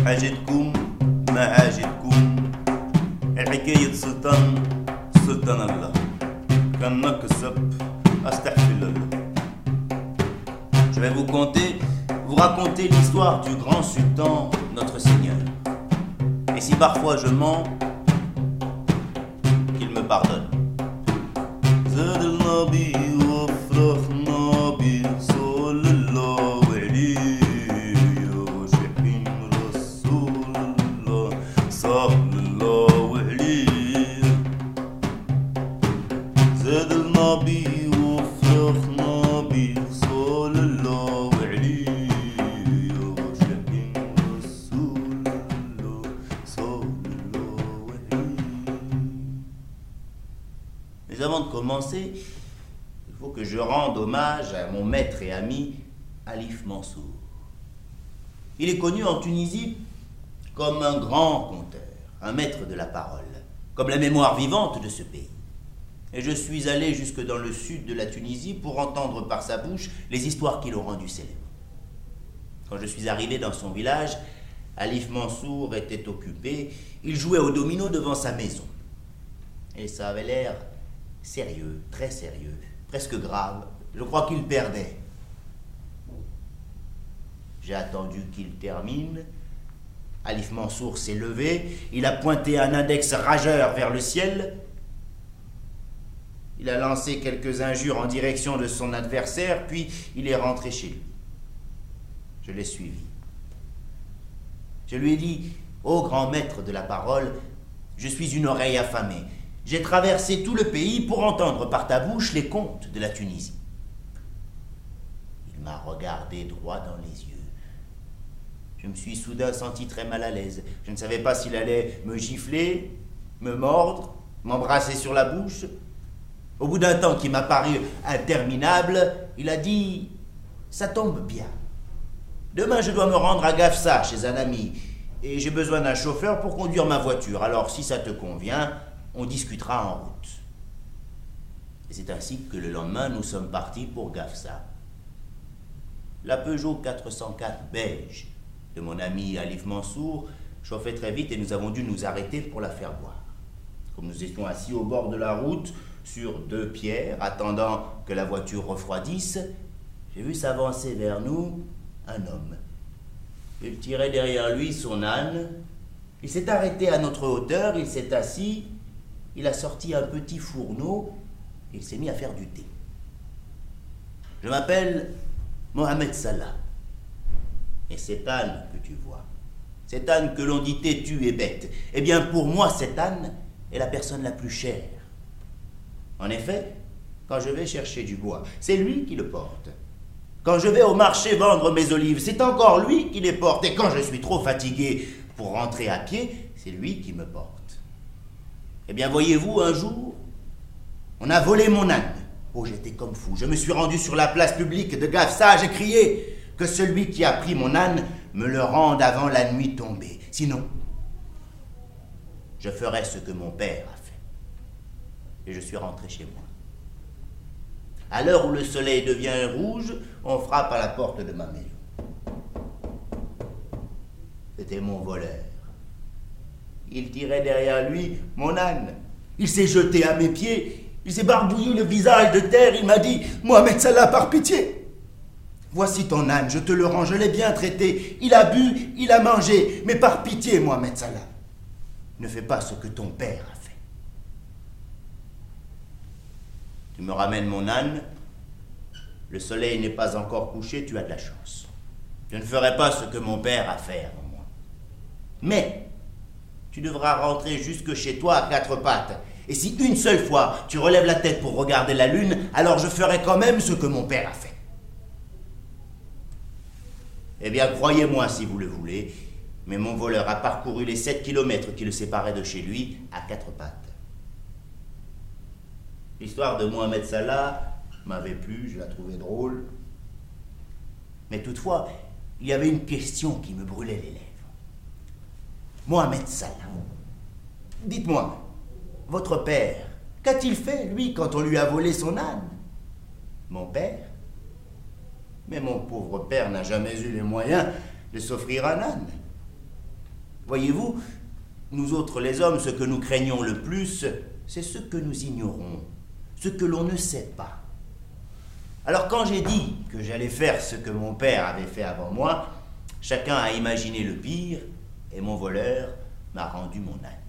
حاجتكم ما حاجتكم الحكاية سلطان الله كان نكسب أستحفل الله. Je vais vous raconter l'histoire du grand sultan, notre Seigneur. Et si parfois je mens, qu'il me pardonne. Mais avant de commencer, il faut que je rende hommage à mon maître et ami, Alif Mansour. Il est connu en Tunisie comme un grand conteur, un maître de la parole, comme la mémoire vivante de ce pays. Et je suis allé jusque dans le sud de la Tunisie pour entendre par sa bouche les histoires qui l'ont rendu célèbre. Quand je suis arrivé dans son village, Alif Mansour était occupé, il jouait au domino devant sa maison. Et ça avait l'air sérieux, très sérieux, presque grave. Je crois qu'il perdait. J'ai attendu qu'il termine. Alif Mansour s'est levé, il a pointé un index rageur vers le ciel. Il a lancé quelques injures en direction de son adversaire, puis il est rentré chez lui. Je l'ai suivi. Je lui ai dit, ô grand maître de la parole, je suis une oreille affamée. J'ai traversé tout le pays pour entendre par ta bouche les contes de la Tunisie. Il m'a regardé droit dans les yeux. Je me suis soudain senti très mal à l'aise. Je ne savais pas s'il allait me gifler, me mordre, m'embrasser sur la bouche. Au bout d'un temps qui m'a paru interminable, il a dit « Ça tombe bien. Demain, je dois me rendre à Gafsa, chez un ami, et j'ai besoin d'un chauffeur pour conduire ma voiture. Alors, si ça te convient, on discutera en route. » Et c'est ainsi que le lendemain, nous sommes partis pour Gafsa. La Peugeot 404 beige de mon ami Alif Mansour chauffait très vite et nous avons dû nous arrêter pour la faire boire. Comme nous étions assis au bord de la route, sur deux pierres, attendant que la voiture refroidisse, j'ai vu s'avancer vers nous un homme. Il tirait derrière lui son âne. Il s'est arrêté à notre hauteur, il s'est assis, il a sorti un petit fourneau et il s'est mis à faire du thé. Je m'appelle Mohamed Salah. Et cet âne que tu vois, cet âne que l'on dit têtu et bête, eh bien pour moi cet âne est la personne la plus chère. En effet, quand je vais chercher du bois, c'est lui qui le porte. Quand je vais au marché vendre mes olives, c'est encore lui qui les porte. Et quand je suis trop fatigué pour rentrer à pied, c'est lui qui me porte. Eh bien, voyez-vous, un jour, on a volé mon âne. Oh, j'étais comme fou. Je me suis rendu sur la place publique de Gafsa. J'ai crié que celui qui a pris mon âne me le rende avant la nuit tombée. Sinon, je ferai ce que mon père a fait. Et je suis rentré chez moi. À l'heure où le soleil devient rouge, on frappe à la porte de ma maison. C'était mon voleur. Il tirait derrière lui mon âne. Il s'est jeté à mes pieds, il s'est barbouillé le visage de terre, il m'a dit « Mohamed Salah, par pitié, voici ton âne, je te le rends, je l'ai bien traité, il a bu, il a mangé, mais par pitié, Mohamed Salah, ne fais pas ce que ton père a fait. Tu me ramènes mon âne, le soleil n'est pas encore couché, tu as de la chance. Je ne ferai pas ce que mon père a fait avant moi. Mais tu devras rentrer jusque chez toi à quatre pattes. Et si une seule fois tu relèves la tête pour regarder la lune, alors je ferai quand même ce que mon père a fait. Eh bien, croyez-moi si vous le voulez, mais mon voleur a parcouru les 7 kilomètres qui le séparaient de chez lui à quatre pattes. L'histoire de Mohamed Salah m'avait plu, je la trouvais drôle. Mais toutefois, il y avait une question qui me brûlait les lèvres. Mohamed Salah, dites-moi, votre père, qu'a-t-il fait, lui, quand on lui a volé son âne? Mon père? Mais mon pauvre père n'a jamais eu les moyens de s'offrir un âne. Voyez-vous, nous autres les hommes, ce que nous craignons le plus, c'est ce que nous ignorons, ce que l'on ne sait pas. Alors quand j'ai dit que j'allais faire ce que mon père avait fait avant moi, chacun a imaginé le pire, et mon voleur m'a rendu mon âne.